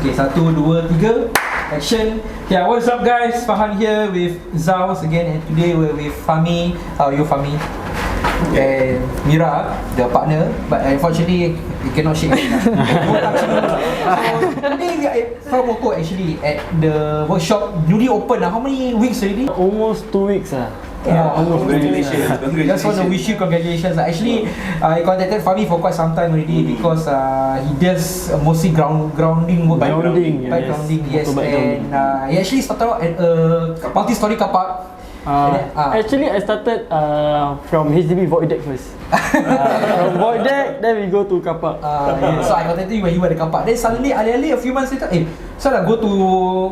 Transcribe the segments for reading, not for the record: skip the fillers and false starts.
Okay, 1, 2, 3, action. Yeah, what's up guys? Fahan here with Zaus again, and today we're with Fahmi. How are you, Fahmi? And Mira, the partner, but unfortunately you cannot shake hands. So today we are at Fahmotor actually at the workshop newly open. How many weeks already? Almost 2 weeks. Almost congratulations. Just want to wish you congratulations. Actually, I contacted Fahmi for quite some time already because he does mostly grounding work. Grounding, Yes. And he actually started out at a multi-story car park. Actually, I started from HDB void deck first. From void deck, then we go to car park. So I contacted you when you were at the car park. Then suddenly, a few months later, so I go to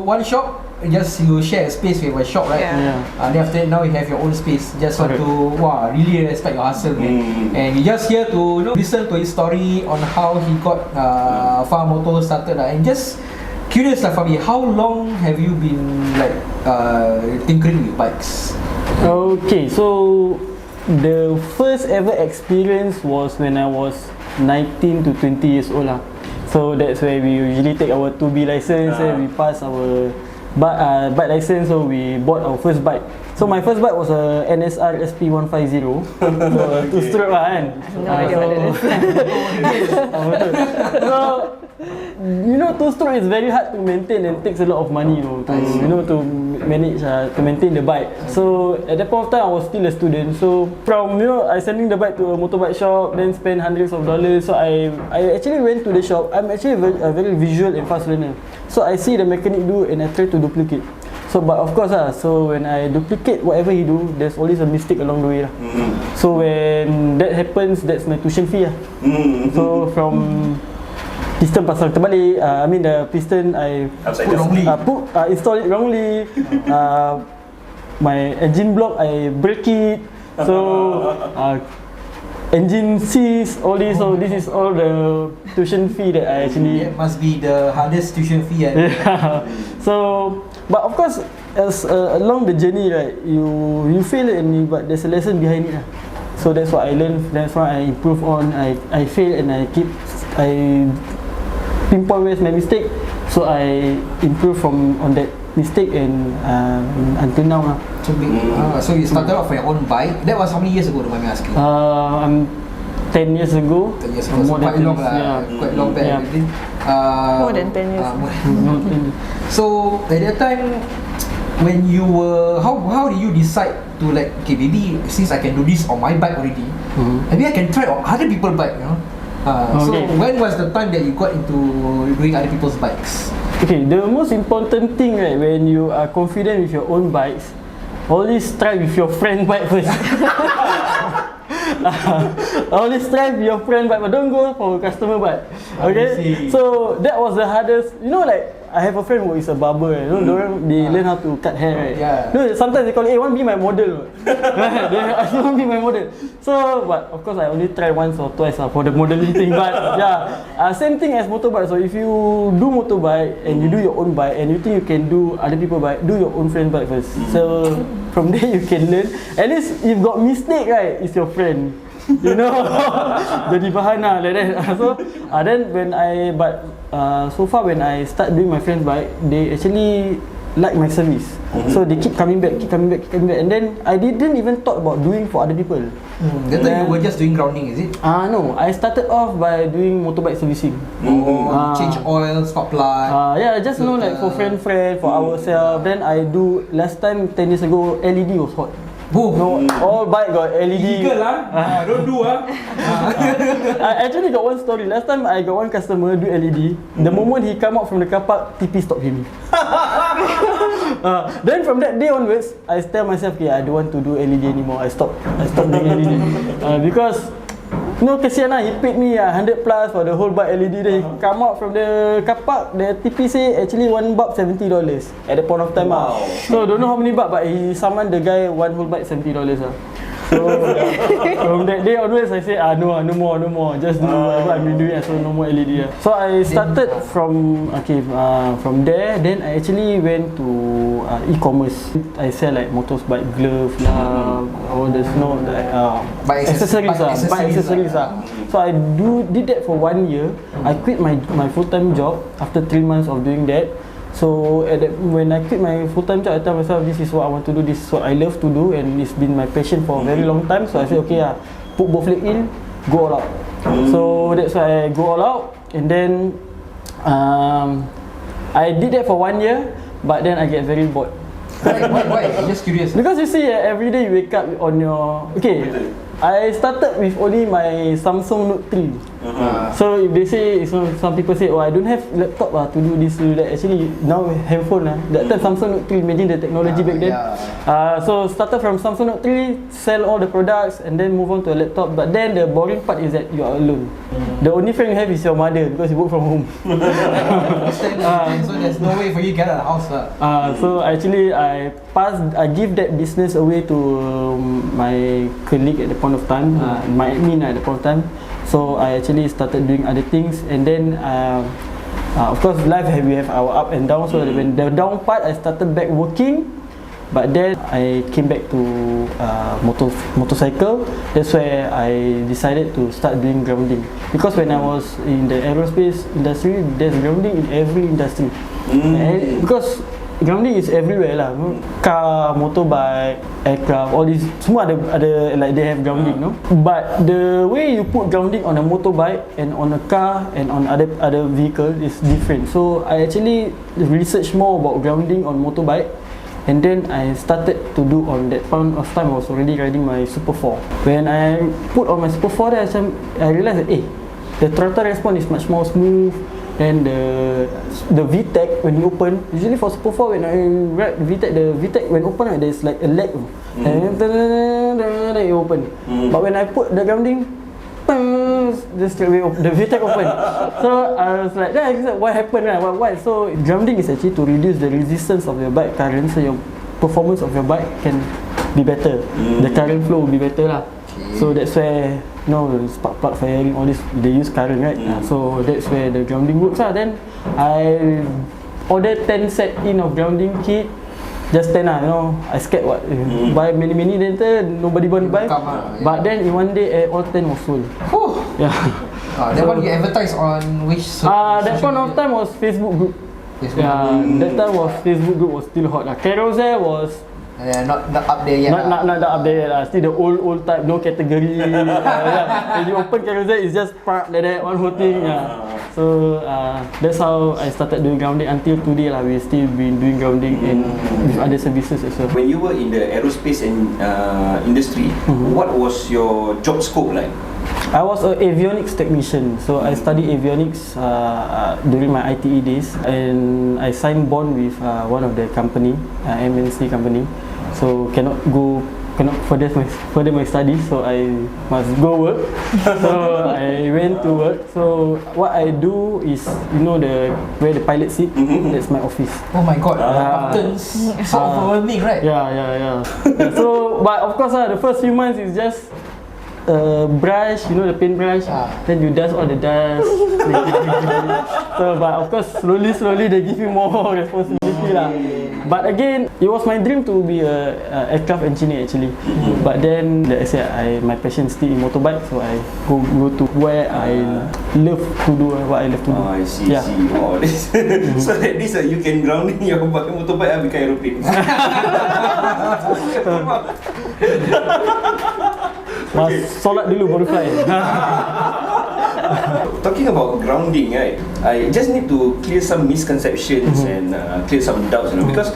one shop. Just you share a space with a shop, right? Then after that, now you have your own space. Just want to, really respect your hustle, man. And we just here to listen to his story on how he got Fahmotor started, and just curious for me, how long have you been tinkering with bikes? Okay, so the first ever experience was when I was 19 to 20 years old lah. So that's where we usually take our 2B license and we pass our bike license, so we bought our first bike. So my first bike was a NSR SP150. So 2-stroke lah kan. No idea what it is. So you know, 2-stroke is very hard to maintain and takes a lot of money to manage to maintain the bike. So at that point of time I was still a student. So from I sending the bike to a motorbike shop, then spend hundreds of dollars. So I actually went to the shop. I'm actually a very visual and fast learner. So I see the mechanic do and I try to duplicate. So but of course so when I duplicate whatever he do, there's always a mistake along the way lah. So when that happens, that's my tuition fee lah. So from piston pasang terbalik, I mean the piston I install it wrongly. My engine block I break it. So engine seized, all this. So this is all the tuition fee that I actually. It must be the hardest tuition fee. So, but of course, as along the journey, right, you fail but there's a lesson behind it. So that's what I learned. That's why I improve on. I fail and I pinpoint where's my mistake. So I improve on that mistake and until now. So you started off for your own bike. That was how many years ago? Don't mind me asking. I'm 10 years ago. 10 years ago. So quite long lah. Quite long back. More than 10 years. So at that time, when you were, how did you decide to maybe since I can do this on my bike already, maybe I can try on other people's bike, So when was the time that you got into doing other people's bikes? Okay, the most important thing, right, when you are confident with your own bikes, always try with your friend bike first. Always try with your friend bike, but don't go for customer bike. Okay, so that was the hardest. I have a friend who is a barber. They learn how to cut hair. Right? Sometimes they call, "Hey, want to be my model?" They ask me want to be my model. So, but of course, I only try once or twice for the modeling thing. But same thing as motorbike. So if you do motorbike and you do your own bike and you think you can do other people's bike, do your own friend bike first. So from there you can learn. At least if got mistake, right, it's your friend. Jadi bahan lah like that. So then so far when I start doing my friend's bike, they actually like my service. So they keep coming back, and then I didn't even thought about doing for other people. That time you were just doing grounding, is it? No, I started off by doing motorbike servicing. Change oil, spot plug. Just for friend, for ourselves. Then I do, last time 10 years ago, LED was hot. No, all bike got LED. Illegal don't do I actually got one story. Last time I got one customer do LED. The moment he come out from the car park, TP stop him. Then from that day onwards, I tell myself, I don't want to do LED anymore. I stop doing LED because kesian lah. He paid me 100 plus for the whole bike LED. Then he come out from the car park, the TP say actually one bulb $70 at the point of time. So don't know how many bulb, but he summoned the guy one whole bike $70 So from that day onwards, I say no more. Just do whatever I've been doing. So no more LED. So I started from there. Then I actually went to e-commerce. I sell like motorbike glove lah, all the bike accessories. So I did that for 1 year. I quit my full-time job after 3 months of doing that. So when I quit my full-time job, I tell myself, this is what I want to do, this is what I love to do, and it's been my passion for a very long time. So I said, okay, put both leg in, go all out. So that's why I go all out, and then I did that for 1 year, but then I get very bored. Why? I'm just curious. Because you see, every day you wake up on your... Okay, I started with only my Samsung Note 3. So if they say, some people say, oh, I don't have laptop to do this, do that. Actually, now handphone. That time Samsung Note 3, imagine the technology back then. So started from Samsung Note 3, sell all the products, and then move on to a laptop. But then the boring part is that you are alone. The only friend you have is your mother because you work from home. So there's no way for you to get out of the house. So actually, I give that business away to my colleague at the point of time, my admin at the point of time. So I actually started doing other things, and then of course life we have our up and down. So when the down part, I started back working, but then I came back to motorcycle. That's where I decided to start doing grounding, because when I was in the aerospace industry, there's grounding in every industry. And because grounding is everywhere lah. Car, motorbike, aircraft, all these semua ada like they have grounding, no? But the way you put grounding on a motorbike and on a car and on other vehicle is different. So I actually researched more about grounding on motorbike, and then I started to do on that point of time. I was already riding my Super 4. When I put on my Super 4, I realized that the throttle response is much more smooth. And the VTEC when you open, usually for Super 4 when I ride the VTEC when open, there's like a lag, and then you open. But when I put the grounding, just straight away the VTEC open. So I was like, what happened? Why? So grounding is actually to reduce the resistance of your bike current, so your performance of your bike can be better. The current flow will be better lah. So that's where spark plug firing, all this they use current, right? So that's where the grounding works lah. Then I ordered 10 set in of grounding kit, just 10 lah. I scared buy many then nobody want to buy. But then in one day all 10 was sold. That one you advertise on which? That point of time was Facebook group. That time was Facebook group was still hot lah. Carousel was not up there yet. Not up there yet. Still the old type, no category. When you open Carousel, it's just park like that, one whole thing. So that's how I started doing grounding until today lah. We still been doing grounding and with other services as well. When you were in the aerospace and industry, what was your job scope like? I was an avionics technician, so I studied avionics during my ITE days, and I signed bond with one of the company, MNC company. So cannot further my studies, so I must go work. So I went to work. So what I do is, where the pilot sit, that's my office. Oh my god, buttons, so overwhelming, right? Yeah. So, but of course the first few months is just brush, the paintbrush, then you dust all the dust. So, but of course, slowly they give you more responsibility lah. But again, it was my dream to be a aircraft engineer actually. But then, like I said, my passion is still in motorbike, so I go to where I love to do what I love to do. I see. Oh, so at least you can grounding your motorbike and become aeroplane. Solat dulu baru fly. Talking about grounding, right? I just need to clear some misconceptions and clear some doubts, because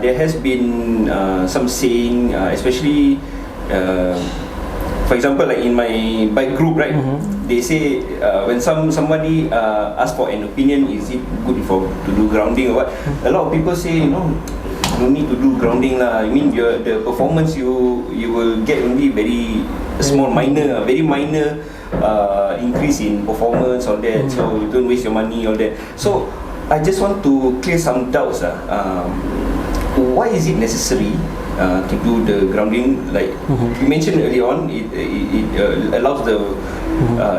there has been some saying, especially for example, like in my bike group, right? They say when somebody asks for an opinion, is it good to do grounding or what? A lot of people say, no need to do grounding lah. I mean, the performance you will get only very minor increase in performance, all that. So you don't waste your money, all that. So I just want to clear some doubts. Why is it necessary to do the grounding? Like you mentioned early on, it allows the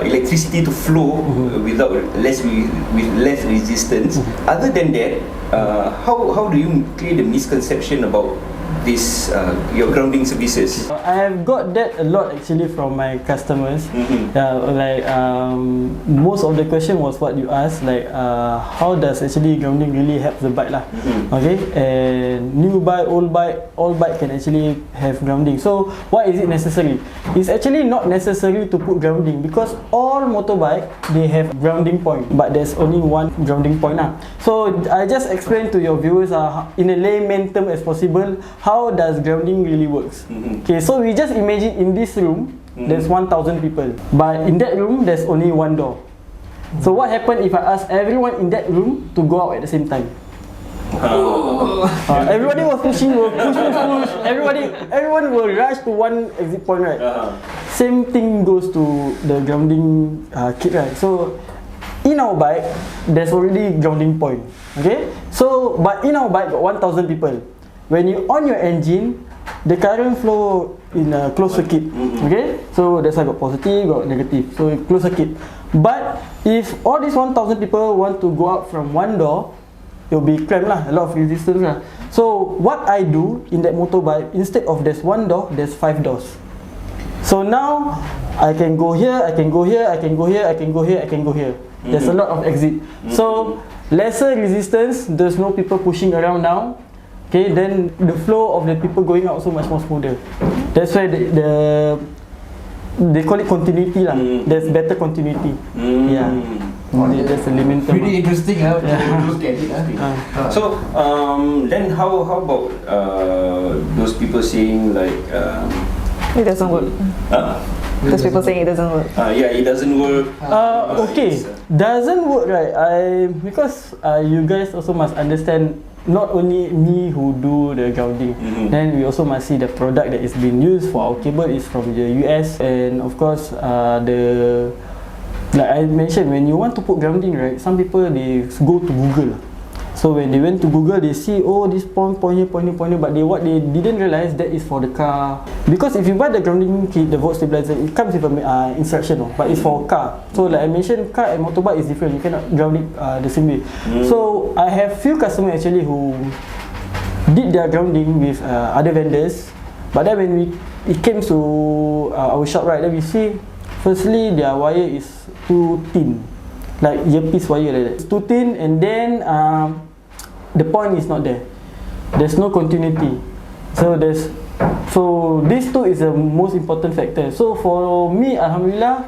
electricity to flow with less resistance. Other than that, how do you clear the misconception about this your grounding services? I have got that a lot actually from my customers. Like most of the question was what you asked, like how does actually grounding really help the bike lah. Okay, and new bike, old bike, all bike can actually have grounding. So why is it necessary? It's actually not necessary to put grounding because all motorbike they have grounding point, but there's only one grounding point lah. So I just explain to your viewers in a layman term as possible how does grounding really works. Okay, so we just imagine in this room there's 1,000 people, but in that room there's only one door. So what happen if I ask everyone in that room to go out at the same time? Everybody was push. Everyone will rush to one exit point, right? Same thing goes to the grounding kit, right? So in our bike there's already grounding point. Okay, so but in our bike got 1,000 people. When you on your engine, the current flow in a closed circuit. Okay, so that's why got positive, got negative. So closed circuit. But if all these 1,000 people want to go out from one door, it will be cramped lah, a lot of resistance lah. So what I do in that motorbike, instead of there's one door, there's 5 doors. So now I can go here, I can go here, I can go here, I can go here, I can go here. There's a lot of exit. So lesser resistance, there's no people pushing around now. Okay, then the flow of the people going out also much more smoother. That's why they call it continuity lah. There's better continuity. Yeah. That's a limit. Pretty interesting to look at it. So then how about those people saying like it doesn't work. Those people saying it doesn't work. Yeah, it doesn't work. Okay, doesn't work, right? Because you guys also must understand. Not only me who do the grounding, then we also must see the product that is being used for our cable is from the US, and of course like I mentioned, when you want to put grounding, right, some people they go to Google. So when they went to Google, they see this point here, but what they didn't realize that is for the car. Because if you buy the grounding kit, the volt stabilizer, it comes with a instruction, but it's for car. So like I mentioned, car and motorbike is different. You cannot ground it the same way. So I have few customers actually who did their grounding with other vendors, but then when it came to our shop, right, then we see firstly their wire is too thin, like earpiece wire like that. It's too thin, and then the point is not there. There's no continuity. So these two is the most important factor. So for me, alhamdulillah,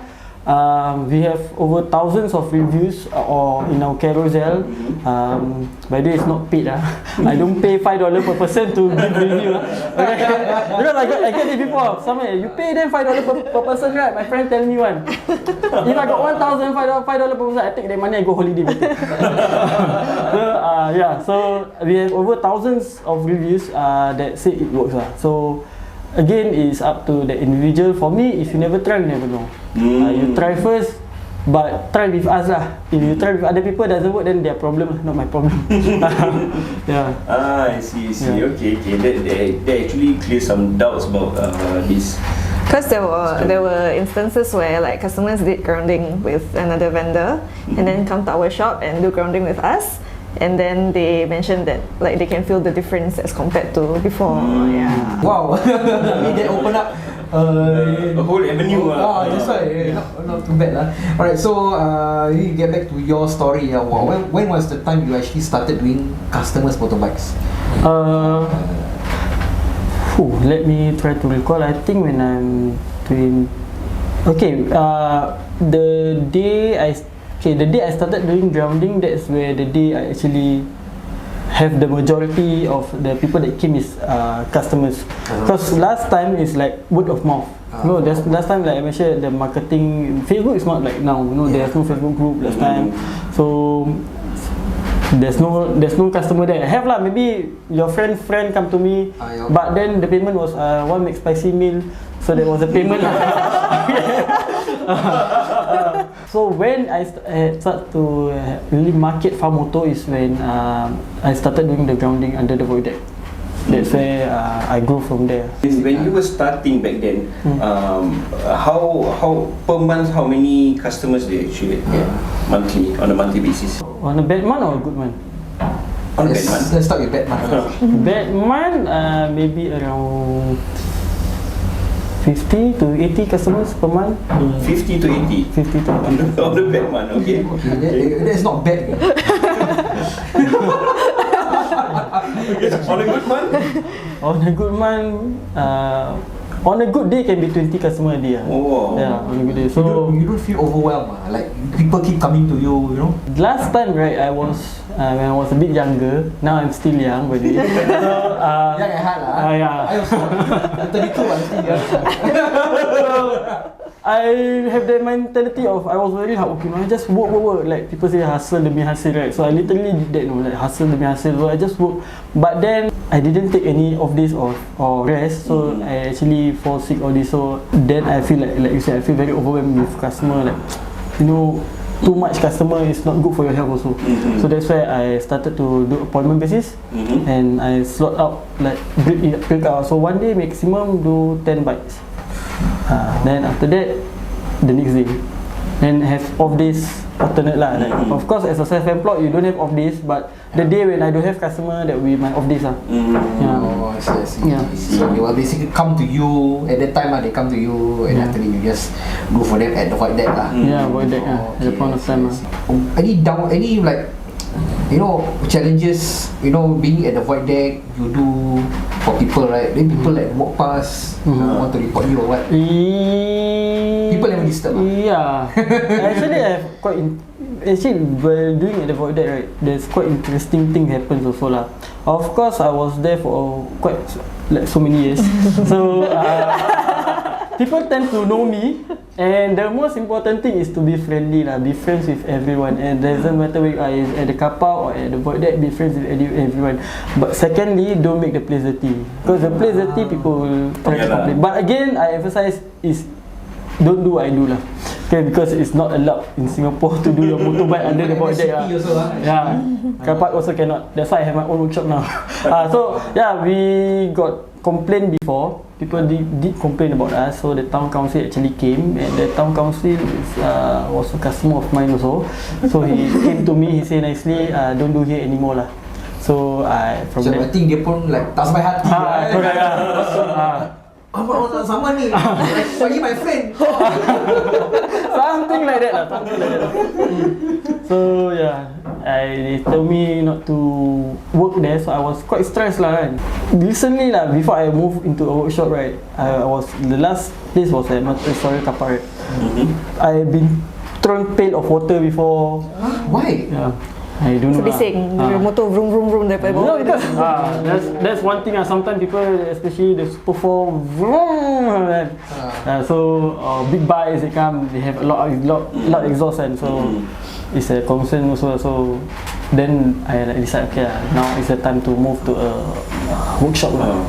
we have over thousands of reviews or in our carousel. By the way, it's not paid. I don't pay $5 per person to give review. Okay? Because I get it before. Somewhere you pay them $5 per person, right? My friend tell me one. If I got $1,000, $5 per person, I take that money and go holiday. So we have over thousands of reviews that say it works. So again, it's up to the individual. For me, if you never try, you never know. You try first, but try with us lah. If you try with other people, doesn't work, then their problem, not my problem. Yeah. I see. Yeah. Okay. That actually clears some doubts about this. Because there were instances where like customers did grounding with another vendor and then come to our shop and do grounding with us, and then they mentioned that like they can feel the difference as compared to before. Yeah. Wow. They open up a whole avenue. That's why not too bad lah. Alright, so you get back to your story. When was the time you actually started doing customers' motorbikes? Let me try to recall. I think when I'm doing, the day I started doing grounding, that's where the day I actually have the majority of the people that came is customers. Because last time is like word of mouth. Last time, like I mentioned, the marketing, Facebook is not like now. There's no Facebook group last time. So there's no customer there. Have lah, maybe your friend come to me, but then the payment was 1 McSpicy meal, so there was a payment. So when I start to really market Fahmotor is when I started doing the grounding under the void deck. That's where I grew from there. When you were starting back then, how per month, how many customers do you actually get monthly, on a monthly basis? On a bad month or a good month? Let's start with bad month. Bad month, maybe around 50 to 80 customers per month. 50 to 80? 50 to 80. On the bad month, okay. That's not bad. On a good month? On a good month, on a good day can be 20 customer a day. Oh. Yeah, on a good day. So you don't feel overwhelmed, like people keep coming to you, you know? Last time, right, I was when I was a bit younger. Now I'm still young, by the way. So young at heart lah. Yeah. I also. I'm 32, I'm still young. So I have that mentality of I was very hardworking. I just work. Like people say hustle demi hasil, right? So I literally did that, like hustle demi hasil. So I just work. But then I didn't take any of this or rest. So I actually fall sick all this. So then I feel like you said, I feel very overwhelmed with customer. Like, you know, too much customer is not good for your health also. So that's why I started to do appointment basis, and I slot out like break out. So one day maximum do 10 bikes. Then after that, the next day, then have off days alternate lah. Like, of course, as a self-employed, you don't have off days, but the day when I don't have customer, that will be my off days lah. Oh, I see. Yeah. So they will basically come to you at that time. They come to you, and after that you just go for them at the void deck lah. Yeah, void deck at the point of time. Any like, you know, challenges, you know, being at the void deck, you do for people, right? Then people like walk past, want to report you or what? People never disturb. Yeah. Actually, I have actually while doing at the void deck, right, there's quite interesting thing happens also lah. Of course, I was there for quite like so many years. So people tend to know me, and the most important thing is to be friendly lah. Be friends with everyone, and doesn't matter whether I is at the car park or at the void deck. Be friends with everyone. But secondly, don't make the place dirty, because the place dirty, people will try to complain. But again, I emphasize is don't do what I do lah. Okay, because it's not allowed in Singapore to do your motorbike under the void deck lah. Yeah, car park also cannot. That's why I have my own workshop now. So yeah, we got complained before. People did complain about us. So the town council actually came, and the town council was a customer of mine also. So he came to me. He said nicely, don't do here anymore lah. So I think dia pun like tak sampai hati. Correct lah. Apa sama ni? Bagi my friend. Something like that lah. So yeah, they told me not to work there, so I was quite stressed lah kan. Recently lah, before I moved into a workshop, right, the last place was at motorbike car park. I've been thrown pail of water before. Why? Yeah. I don't know. Bising, motor vroom vroom vroom daripada bawah. No, because that's one thing. Sometimes people, especially the Super 4, vroom, so big bikes they come, they have a lot exhaust, and so it's a concern also. So then I decide, okay, now it's the time to move to a workshop lah.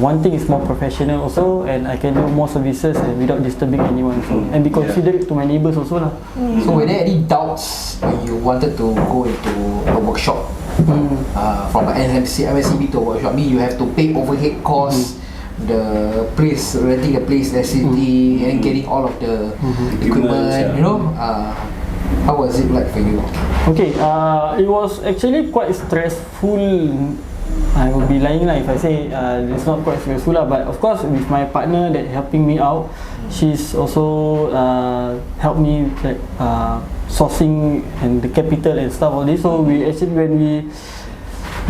One thing is more professional also, and I can do more services and without disturbing anyone, so, and be considerate to my neighbours also lah. So were there any doubts when you wanted to go into a workshop from an MSCB to a workshop? I mean, you have to pay overhead costs, the place, renting the place, necessity, and getting all of the equipment, you know. How was it like for you? Okay, it was actually quite stressful. I will be lying lah if I say it's not quite stressful lah. But of course, with my partner that helping me out, she's also helped me like sourcing and the capital and stuff all this. So we actually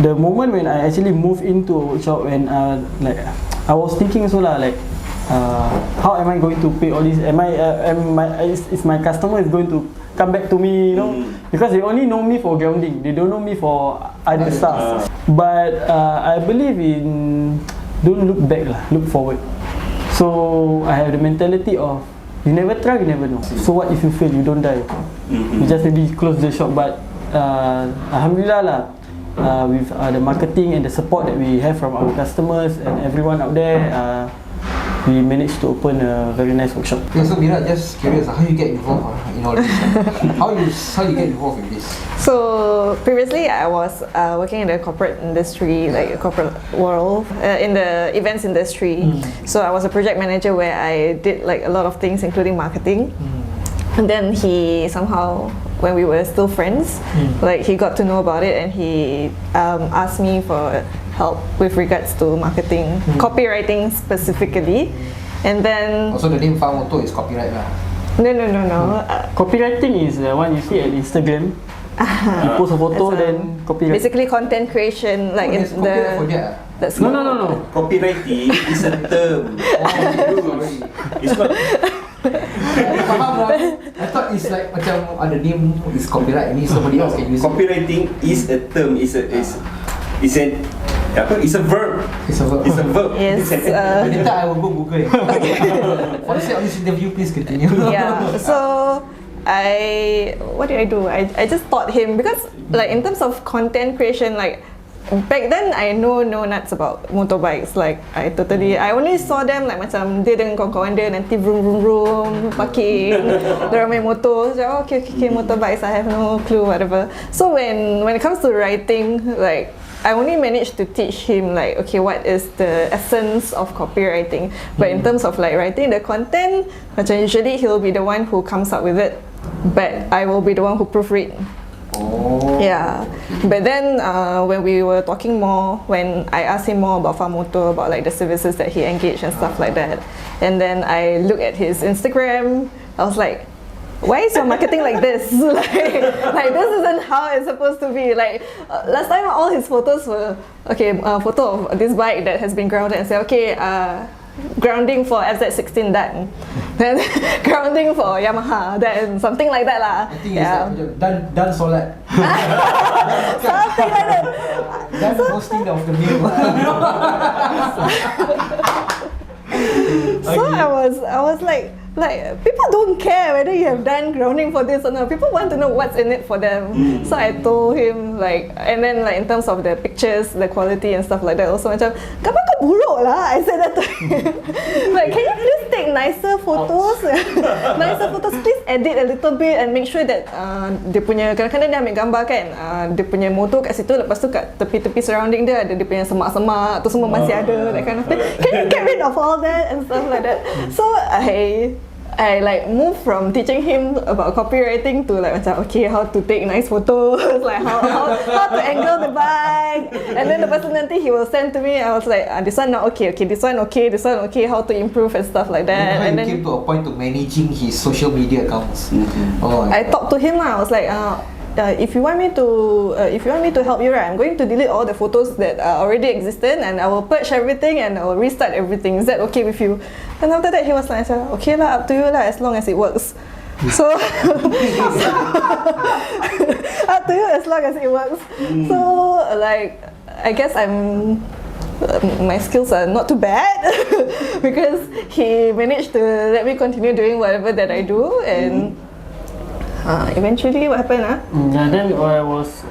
the moment when I actually moved into a workshop, and like I was thinking so lah, like how am I going to pay all this? Is my customer is going to come back to me, you know, because they only know me for grounding, they don't know me for other stuff. But I believe in don't look back lah, look forward. So I have the mentality of you never try, you never know. So what if you fail? You don't die. You just maybe close the shop. But alhamdulillah lah, with the marketing and the support that we have from our customers and everyone out there, we managed to open a very nice workshop. Okay, so Mira, just curious, how you get involved in all this? How you get involved in this? So previously I was working in the corporate industry, like a corporate world, in the events industry. So I was a project manager where I did like a lot of things, including marketing. And then he somehow, when we were still friends, like he got to know about it and he asked me for help with regards to marketing, copywriting specifically. And then also the name Fahmotor is copyright lah. No. Copywriting is the one you see at Instagram. You post a photo, then copyright. Basically, content creation, like in copyright for that. That's No. Copywriting is a term. It's not. I thought it's like macam ada name is copyright, ni somebody else can use it. Copywriting is a term. It's a verb. It's a verb. It's a verb. Yes. Later I will go Google. For the sake of this interview, please continue. Yeah. So what did I do? I just taught him because like in terms of content creation, like back then I know no nuts about motorbikes. Like I only saw them like macam dia dengan kawan-kawan dia nanti vroom parking, dia main motor. So okay, motorbikes. I have no clue whatever. So when it comes to writing, like I only managed to teach him like, okay, what is the essence of copywriting. But in terms of like writing the content, macam usually he'll be the one who comes up with it, but I will be the one who proofread. Oh. Yeah. But then when we were talking more, when I asked him more about Fahmotor, about like the services that he engaged and stuff like that, and then I looked at his Instagram, I was like, why is your marketing like this? like this isn't how it's supposed to be. Like last time all his photos were photo of this bike that has been grounded and say grounding for FZ16 done, then grounding for Yamaha then something like that lah. I think it's like done solat. Something like that. Done posting of the meal. So I was like people don't care whether you have done grounding for this or not. People want to know what's in it for them. So I told him like, and then like in terms of the pictures, the quality and stuff like that, also macam gambar kau buruk lah. I said that to him. Like, can you please take nicer photos? Nicer photos. Please edit a little bit and make sure that dia punya, kadang-kadang dia ambil gambar kan, dia punya motor kat situ, lepas tu kat tepi-tepi surrounding dia ada dia punya semak-semak tu semua masih ada, that kind of thing. Can you get rid of all that and stuff like that? So I like moved from teaching him about copywriting to like macam okay, how to take nice photos, like how to angle the bike, and then the person nanti he will send to me. I was like this one not okay, this one okay, how to improve and stuff like that. And then he came to a point to managing his social media accounts. I talked to him lah. I was like if you want me to help you, right, I'm going to delete all the photos that are already existent and I will purge everything and I will restart everything. Is that okay with you? And after that he was like, okay lah, up to you lah, as long as it works. So up to you as long as it works. So like I guess my skills are not too bad because he managed to let me continue doing whatever that I do, and eventually what happened? Yeah, then I was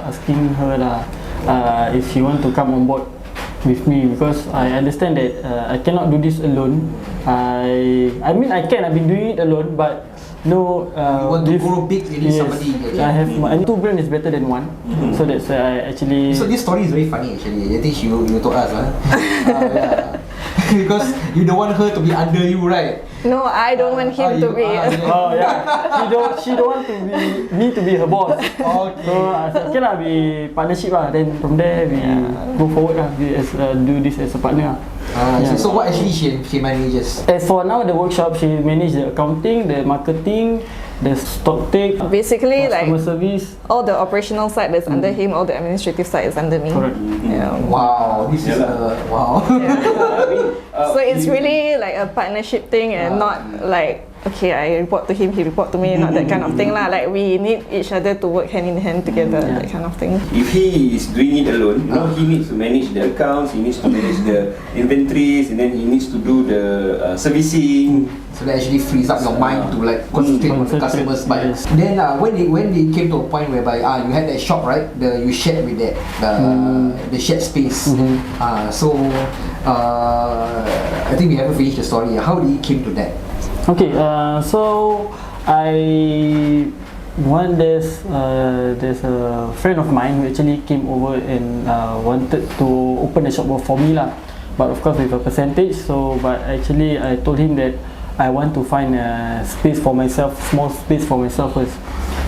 asking her if she want to come on board with me, because I understand that I cannot do this alone. I mean I can, I've been doing it alone, but no. You want to grow big, you need somebody. I have two brain is better than one, so that's why I actually. So this story is very funny actually. I think you told us, yeah. Because you don't want her to be under you, right? No, I don't want him to be. Oh yeah, she don't want me to be her boss. Okay. So I said okay lah, we partnership lah. Then from there we go forward lah. We do this as a partner. So what actually she manages? As for now, the workshop, she manages the accounting, the marketing, the stock take, basically customer like service. All the operational side is under him, all the administrative side is under me. Correct. Yeah. Wow, this is wow. So it's really like a partnership thing and not like okay, I report to him, he report to me, not that kind of thing lah. Like we need each other to work hand in hand together, that kind of thing. If he is doing it alone, he needs to manage the accounts, he needs to manage the inventories, and then he needs to do the servicing. So that actually frees up your mind to like concentrate on the customers. But then when it came to a point whereby you had that shop, right? You shared with that the shared space. So I think we haven't finished the story. How did it came to that? Okay, so there's a friend of mine who actually came over and wanted to open a shop for me lah, but of course with a percentage. So but actually I told him that I want to find a space for myself, small space for myself first.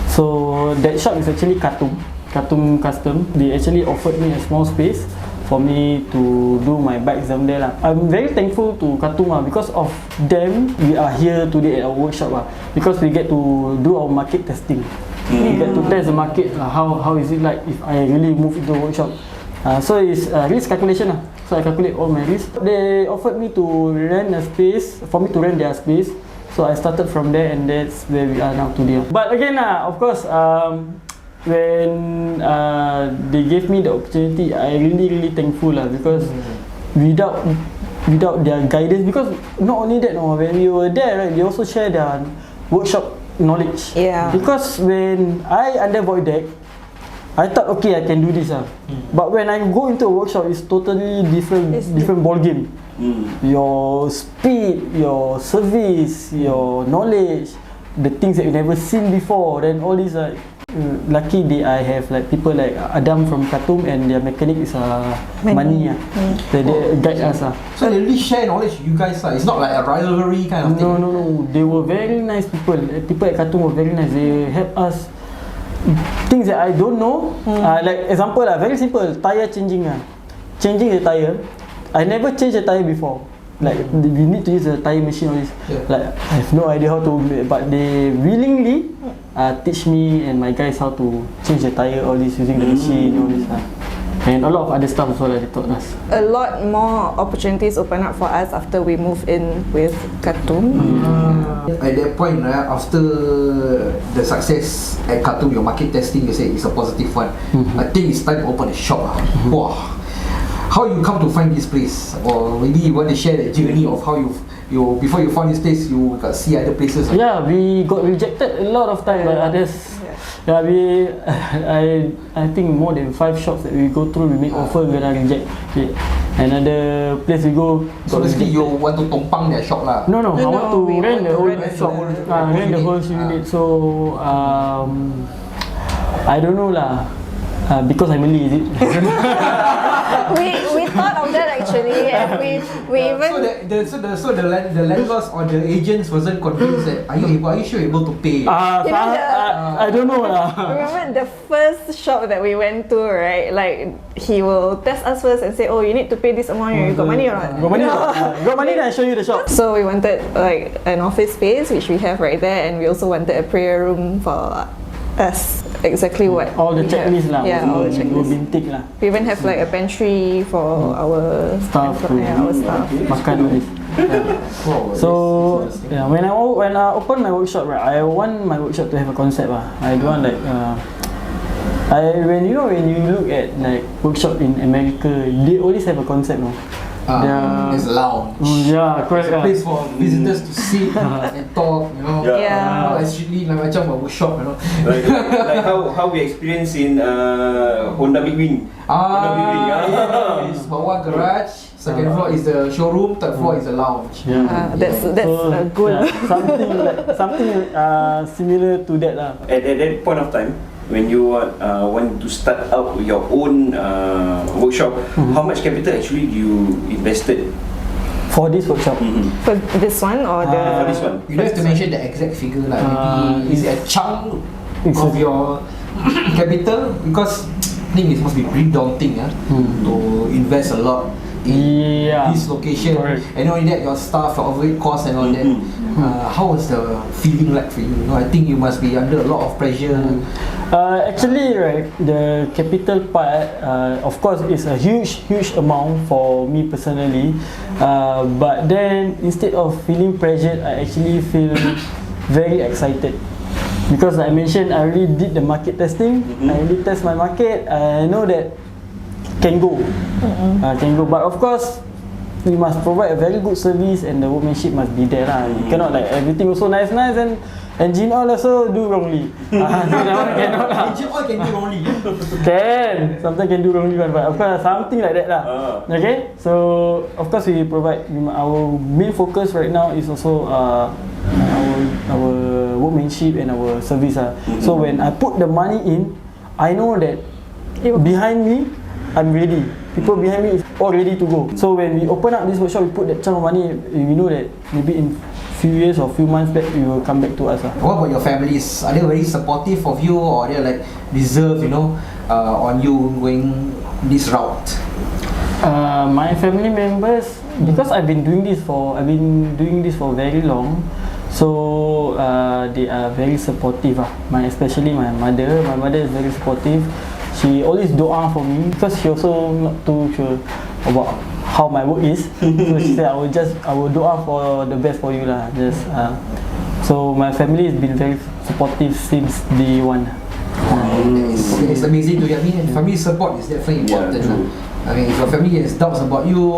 So that shop is actually Katum Custom. They actually offered me a small space for me to do my bikes down there lah. I'm very thankful to Katum because of them we are here today at our workshop because we get to do our market testing. We get to test the market, how is it like if I really move into a workshop. So it's risk calculation So I calculate all my risk. They offered me to rent a space, for me to rent their space. So I started from there, and that's where we are now today. But again of course, when they gave me the opportunity, I really thankful because without their guidance, because not only that, when we were there, right, they also share their workshop knowledge. Yeah. Because when I under void deck, I thought okay, I can do this but when I go into a workshop, it's totally different ball game. Your speed, your service, your knowledge, the things that you never seen before, then all these lucky I have like people like Adam from Katum, and their mechanic is Mani. They guide us. So they really share knowledge you guys It's not like a rivalry kind of thing. No, they were very nice people. People at Katum were very nice. They help us things that I don't know. Like example very simple, tire changing. Changing the tire, I never changed a tire before. Like we need to use a tire machine or this. Like I have no idea how to, but they willingly teach me and my guys how to change the tire, all this using the machine, all this and a lot of other stuff as well that they taught us. A lot more opportunities open up for us after we move in with Katum. At that point, after the success at Katum, your market testing, you say it's a positive one. I think it's time to open a shop. Wow. How you come to find this place, or maybe you want to share the journey of how you before you found this place, you got see other places. Yeah, we got rejected a lot of time by others. I think more than 5 shops that we go through, we make offer, we gonna reject. Another place we go. So basically, you want to tumpang their shop lah? No, I want to rent the whole shop, rent the whole unit. So I don't know lah. Because I'm Malay, is it? we thought of that actually, and we even so the landlords or the agents wasn't convinced that are you sure able to pay? I don't know lah. Remember the first shop that we went to, right? Like he will test us first and say, oh, you need to pay this amount. You got money or not? Got money, then I show you the shop. So we wanted like an office space, which we have right there, and we also wanted a prayer room for us. Exactly what all the checklists lah. All the checklists. We even have like a pantry for our staff makan all this. So when I open my workshop, right, I want my workshop to have a concept. I don't want like when you look at like workshop in America, they always have a concept. There's a lounge. Correct. It's a place for visitors to sit and talk, Not strictly like macam a workshop, Like how we experience in Honda Big Wing. It's bawah garage, second floor is the showroom, third floor is the lounge. That's a good. Something similar to that lah. At that point of time, when you want to start out your own workshop, how much capital actually you invested for this workshop? For this one or for this one? You don't have to mention the exact figure lah. Maybe is it a chunk of your capital? Because I think it must be pretty daunting to invest a lot in this location. And not only that, your staff, your overhead costs and all that. How was the feeling like for you? I think you must be under a lot of pressure. Actually, right, the capital part, of course, is a huge amount for me personally. But then, instead of feeling pressured, I actually feel very excited. Because like I mentioned, I already did the market testing. I already test my market. I know that can go. But of course, we must provide a very good service, and the workmanship must be there lah. You cannot like everything also nice and engine oil also do wrongly. Cannot lah. Engine oil can do wrongly. Can sometimes can do wrongly, but of course something like that lah. Okay, so of course we provide. Our main focus right now is also our workmanship and our service. So when I put the money in, I know that behind me, I'm ready. People behind me is all ready to go. So when we open up this workshop, we put that chunk of money, we know that maybe in few years or few months back, you will come back to us. What about your families? Are they very supportive of you, or are they like reserved, on you going this route? My family members, because I've been doing this for very long, so they are very supportive. Especially my mother. My mother is very supportive. She always doa for me because she also not too sure about how my work is. So she said I will doa for the best for you lah. So my family has been very supportive since day one. It's amazing to hear. Family support is definitely important. I mean, if your family has doubts about you,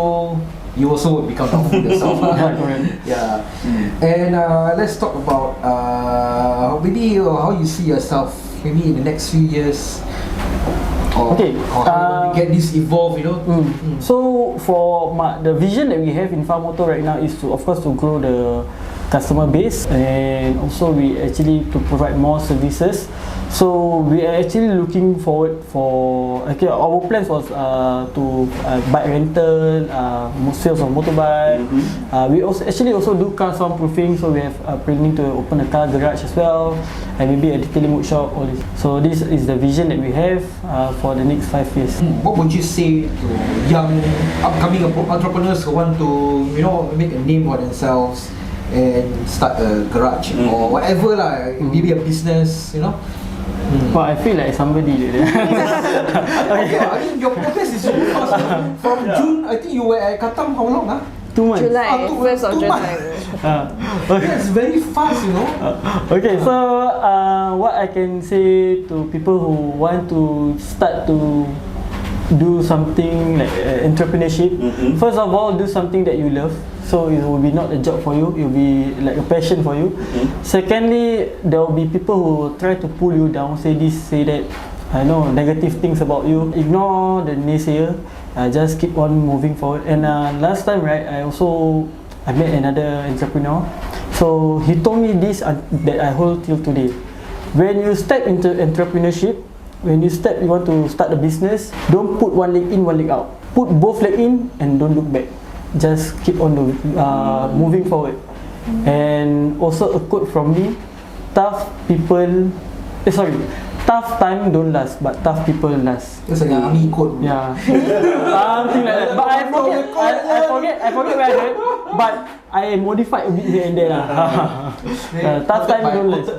you also will become doubtful yourself. Yeah. And let's talk about maybe how you see yourself maybe in the next few years. Or how you get this evolved, So for the vision that we have in Fahmotor right now is to, of course, to grow the customer base, and also we actually to provide more services. So we are actually looking forward for our plans was to bike rental, sales of motorbike. We also do car soundproofing, so we have planning to open a car garage as well, and maybe a detailing workshop. All this. So this is the vision that we have for the next 5 years. What would you say to young upcoming entrepreneurs who want to make a name for themselves and start a garage or whatever lah, maybe a business, Well, I feel like somebody did it. Okay, I mean your progress is so fast. From June, I think you were at Katam how long? 2 months. July, 1st of July. That's very fast, Okay, so what I can say to people who want to start to do something like entrepreneurship, first of all, do something that you love. So it will be not a job for you, it will be like a passion for you. Secondly, there will be people who will try to pull you down, say this, say that, I know negative things about you. Ignore the naysayer, just keep on moving forward. And last time, right, I met another entrepreneur. So he told me this that I hold till today. When you step into entrepreneurship, you want to start a business, don't put one leg in, one leg out. Put both leg in and don't look back. Just keep on moving forward. And also a quote from me: tough time don't last, but tough people last. That's like an army quote. Yeah, something like that. But I forget where I heard. But I modified a bit here and there lah. Tough time don't last.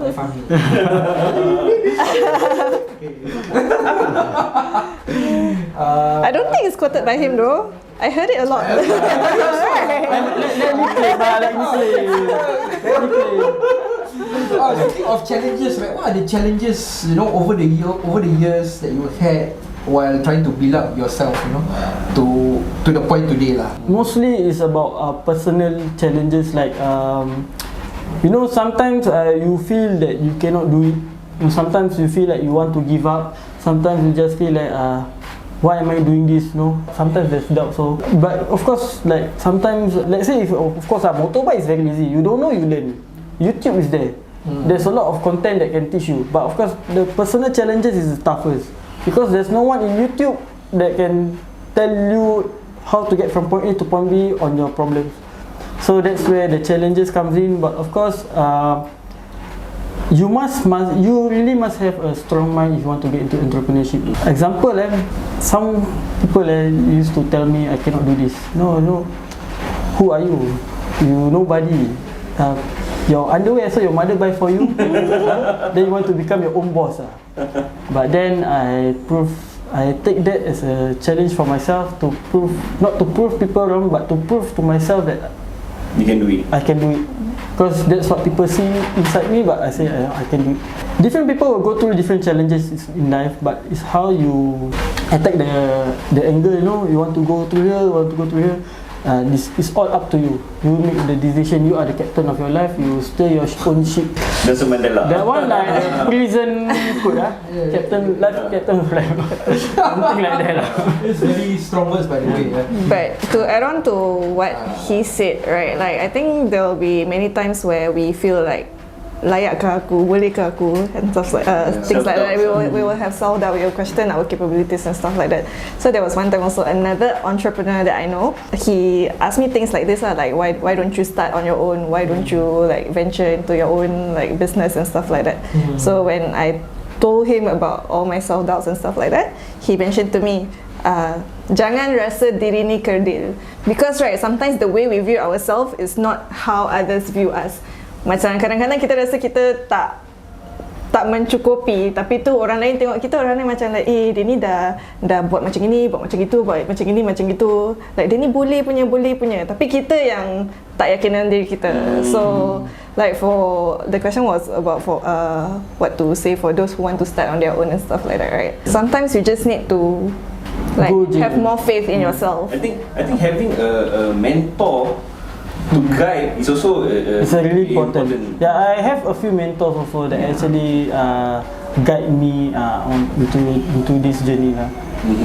I don't think it's quoted by him though. I heard it a lot. Let me play. Speaking of challenges, right? What are the challenges over the years that you had while trying to build up yourself, to the point today lah? Mostly it's about personal challenges, like sometimes you feel that you cannot do it. Sometimes you feel like you want to give up. Sometimes you just feel like why am I doing this? Sometimes there's doubt. So, but of course, like sometimes, let's say if of course motorbike is very easy. You don't know, you learn. YouTube is there. There's a lot of content that can teach you. But of course, the personal challenges is the toughest, because there's no one in YouTube that can tell you how to get from point A to point B on your problems. So that's where the challenges comes in. But of course, you really must have a strong mind if you want to get into entrepreneurship. Example, some people used to tell me I cannot do this. No, who are you? You nobody. Your underwear, so your mother buy for you. Then you want to become your own boss. But then I take that as a challenge for myself to prove, not to prove people wrong, but to prove to myself that you can do it. I can do it. Because that's what people see inside me, but I say I can do it. Different people will go through different challenges in life, but it's how you attack the angle. You want to go through here, you want to go through here. This is all up to you. You make the decision. You are the captain of your life. You steer your own ship. That's Mandela. That one like prison code, captain life, captain of life. Something like that. It's very strong words, by the way. But to add on to what he said, right? Like I think there will be many times where we feel like layak ke aku, boleh ke aku, and stuff like things like that. We will have self-doubt, we will question our capabilities and stuff like that. So there was one time also another entrepreneur that I know, he asked me things like this like why don't you start on your own, why don't you like venture into your own like business and stuff like that. So when I told him about all my self-doubts and stuff like that, he mentioned to me, jangan rasa diri ni kerdil, because right, sometimes the way we view ourselves is not how others view us. Macam kadang-kadang kita rasa kita tak mencukupi, tapi tu orang lain tengok kita, orang lain macam like, dia ni dah buat macam ini, buat macam itu, buat macam ini, macam gitu, like dia ni boleh punya, tapi kita yang tak yakin dengan diri kita. So like for the question was about for what to say for those who want to start on their own and stuff like that, right? Sometimes you just need to like have more faith in yourself. I think having a mentor to guide is also it's really important. Yeah, I have a few mentors also that actually guide me into this journey lah.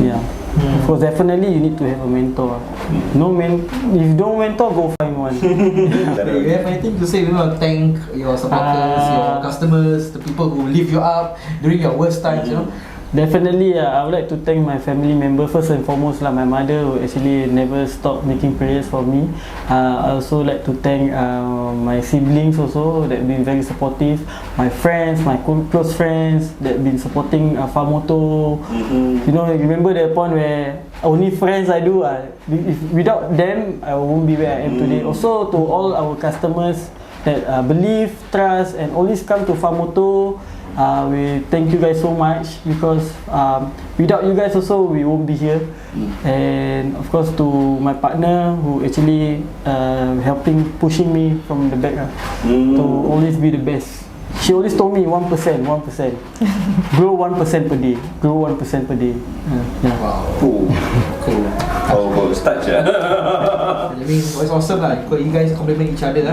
Yeah. Of course, definitely you need to have a mentor. If you don't mentor, go find one. You have anything to say? We want to thank your supporters, your customers, the people who lift you up during your worst times, you know. Definitely, I would like to thank my family member first and foremost lah. My mother who actually never stopped making prayers for me. I also like to thank my siblings also that been very supportive. My friends, my close friends that been supporting Fahmotor. You know, remember the point where only friends I do. Without them, I won't be where I am today. Also to all our customers that believe, trust, and always come to Fahmotor. We thank you guys so much, because without you guys also we won't be here. And of course to my partner who actually pushing me from the back to always be the best. She always told me 1%, grow 1% per day, grow 1% per day. Yeah. Wow, cool. Oh, start je. I mean, it's awesome lah. You guys complement each other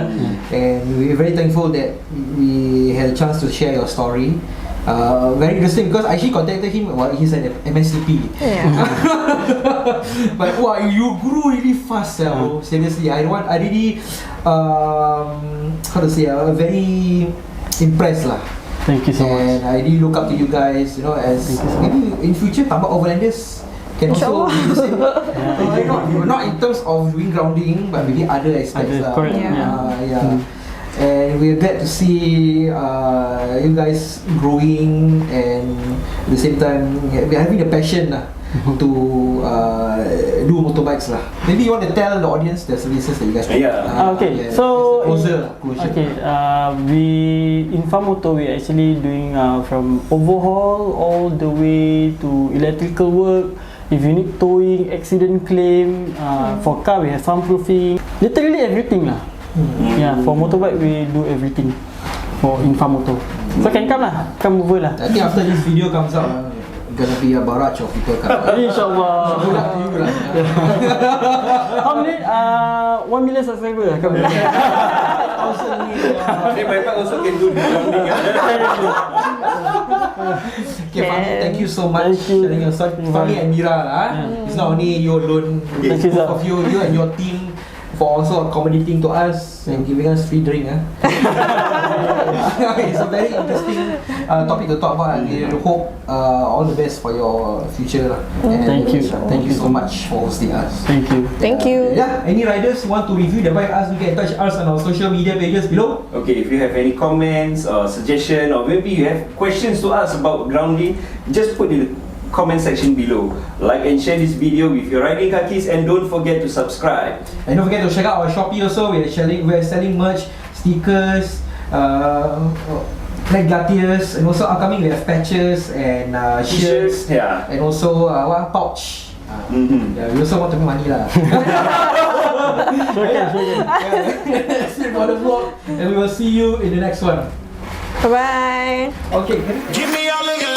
and we're very thankful that we had a chance to share your story. Very interesting because I actually contacted him while he's at MSCP. But wow, you grew really fast, seriously. I really very impressed lah. Thank you so much. And I really look up to you guys, you know, as maybe in future Tambak Overlanders can also do the same. Not in terms of doing grounding, but maybe other aspects. Correct. And we're glad to see you guys growing, and at the same time we're having the passion to do motorbikes lah. Maybe you want to tell the audience the services that you guys do. We in Fahmotor we actually doing from overhaul all the way to electrical work. If you need towing, accident claim, for car we have soundproofing, literally everything lah. Yeah, for motorbike we do everything in Fahmotor. So can come over lah. I think after this video comes out, gonna be a barrage of people coming. InsyaAllah. Good luck to you lah. How many? 1 million subscribers coming. My bike also can do this grounding. Okay, Fahmi, thank you so much sharing your story. Fahmi and Mira lah. It's not only you alone. It's both of you and your team for also accommodating to us and giving us free drink. It's a very interesting topic to talk about. We hope all the best for your future. Thank you. Thank you so much for hosting us. Thank you. Thank you. Yeah, any riders want to review the bike, you can touch us on our social media pages below. Okay, if you have any comments or suggestion, or maybe you have questions to us about grounding, just put in the comment section below. Like and share this video with your riding kakis, and don't forget to subscribe. And don't forget to check out our Shopee also. We're selling merch, stickers, flag glaciers, and also upcoming we have patches and shirts, and also pouch. Yeah, we also want to make money lah. That's it for the vlog, and we will see you in the next one. Bye bye. Okay. Give me all of your